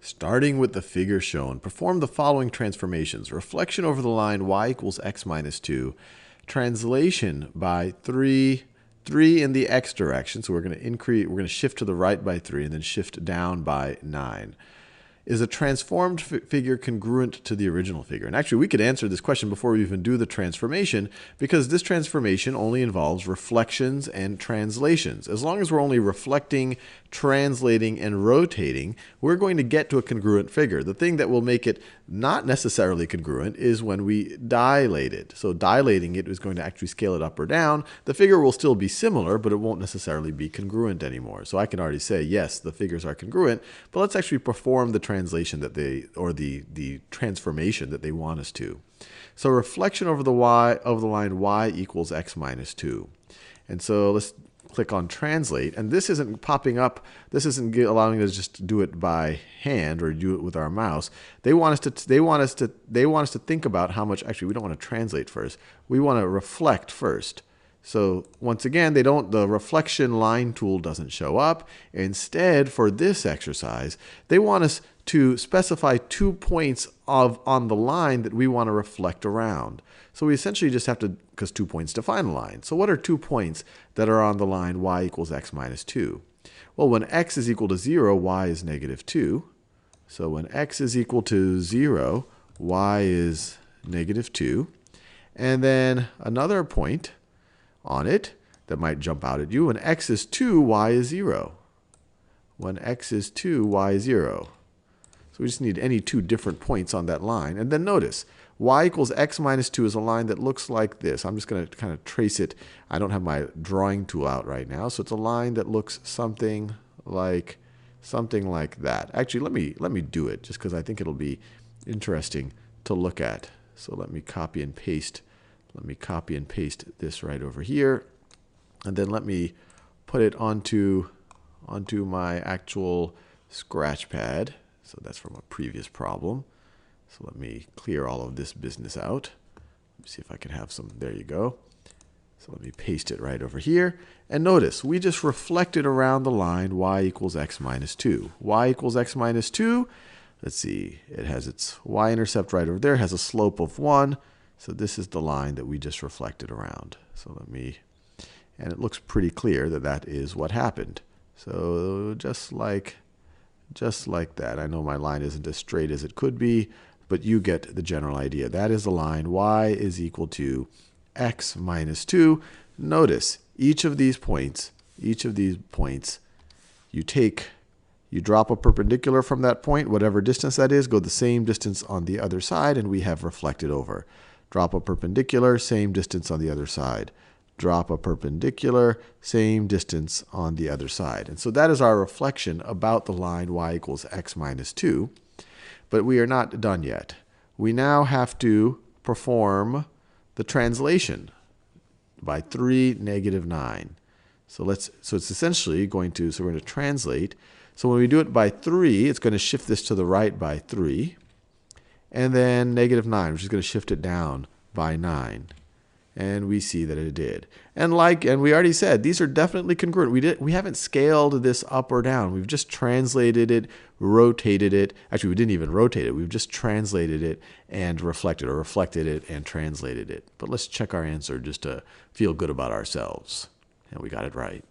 Starting with the figure shown, perform the following transformations. Reflection over the line y equals x minus 2. Translation by 3 in the x direction. So we're going to shift to the right by 3 and then shift down by 9. Is a transformed figure congruent to the original figure? And actually, we could answer this question before we even do the transformation, because this transformation only involves reflections and translations. As long as we're only reflecting, translating, and rotating, we're going to get to a congruent figure. The thing that will make it not necessarily congruent is when we dilate it. So dilating it is going to actually scale it up or down. The figure will still be similar, but it won't necessarily be congruent anymore. So I can already say, yes, the figures are congruent, but let's actually perform the translation that the transformation that they want us to. So reflection over the line y equals x minus 2. And so let's click on translate, and this isn't popping up. This isn't allowing us just to do it by hand or do it with our mouse. They want us to think about how much. Actually, we don't want to translate first. We want to reflect first. So once again, the reflection line tool doesn't show up. Instead, for this exercise, they want us to specify 2 points on the line that we want to reflect around. So we essentially just have to, because 2 points define a line. So what are 2 points that are on the line y equals x minus 2? Well, when x is equal to 0, y is negative 2. So when x is equal to 0, y is negative 2. And then another point on it that might jump out at you. When x is 2, y is 0. When x is 2, y is 0. So we just need any 2 different points on that line. And then notice, y equals x minus 2 is a line that looks like this. I'm just going to kind of trace it. I don't have my drawing tool out right now. So it's a line that looks something like that. Actually, let me do it just because I think it'll be interesting to look at. So let me copy and paste. Let me copy and paste this right over here. And then let me put it onto my actual scratch pad. So that's from a previous problem. So let me clear all of this business out. Let me see if I can have some. There you go. So let me paste it right over here. And notice, we just reflected around the line y equals x minus 2. Y equals x minus 2. Let's see. It has its y-intercept right over there. It has a slope of 1. So this is the line that we just reflected around. So and it looks pretty clear that that is what happened. So just like that. I know my line isn't as straight as it could be, but you get the general idea. That is the line y is equal to x minus 2. Notice each of these points, you drop a perpendicular from that point, whatever distance that is, go the same distance on the other side, and we have reflected over. Drop a perpendicular, same distance on the other side. Drop a perpendicular, same distance on the other side. And so that is our reflection about the line y equals x minus 2. But we are not done yet. We now have to perform the translation by 3, negative 9. So it's essentially going to, so we're going to translate. So when we do it by 3, it's going to shift this to the right by 3. And then negative 9, which is going to shift it down by 9. And we see that it did. And we already said, these are definitely congruent. We haven't scaled this up or down. We've just translated it, rotated it. Actually, we didn't even rotate it. We've just translated it and reflected, or reflected it and translated it. But let's check our answer just to feel good about ourselves. And we got it right.